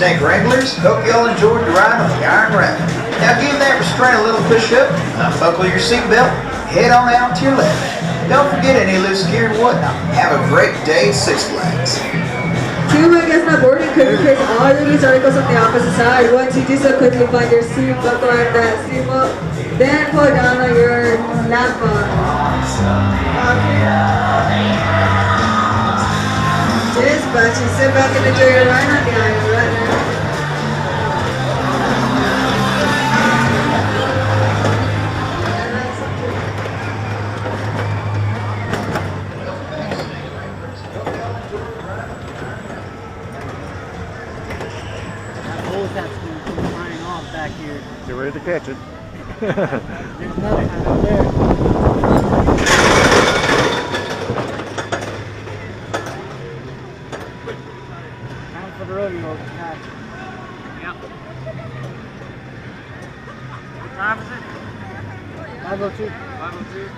Snake Wranglers. Hope y'all enjoyed the ride on the Iron Rattler. Now give that restraint a little push up, unbuckle your seatbelt, head on out to your left. Don't forget any loose gear and whatnot. Have a great day at Six Flags. To my guests not boarding, could you place all of these articles on the opposite side? Once you do so, quickly find your seat buckle and that seat belt. Then pull down on your lap bar. Dispatching, sit back and enjoy your ride on the Iron Rattler. That's flying off back here. Get ready to catch it. There's another one up there. Time for the rodeo. Yep. What time is it? 5:02. 5:02.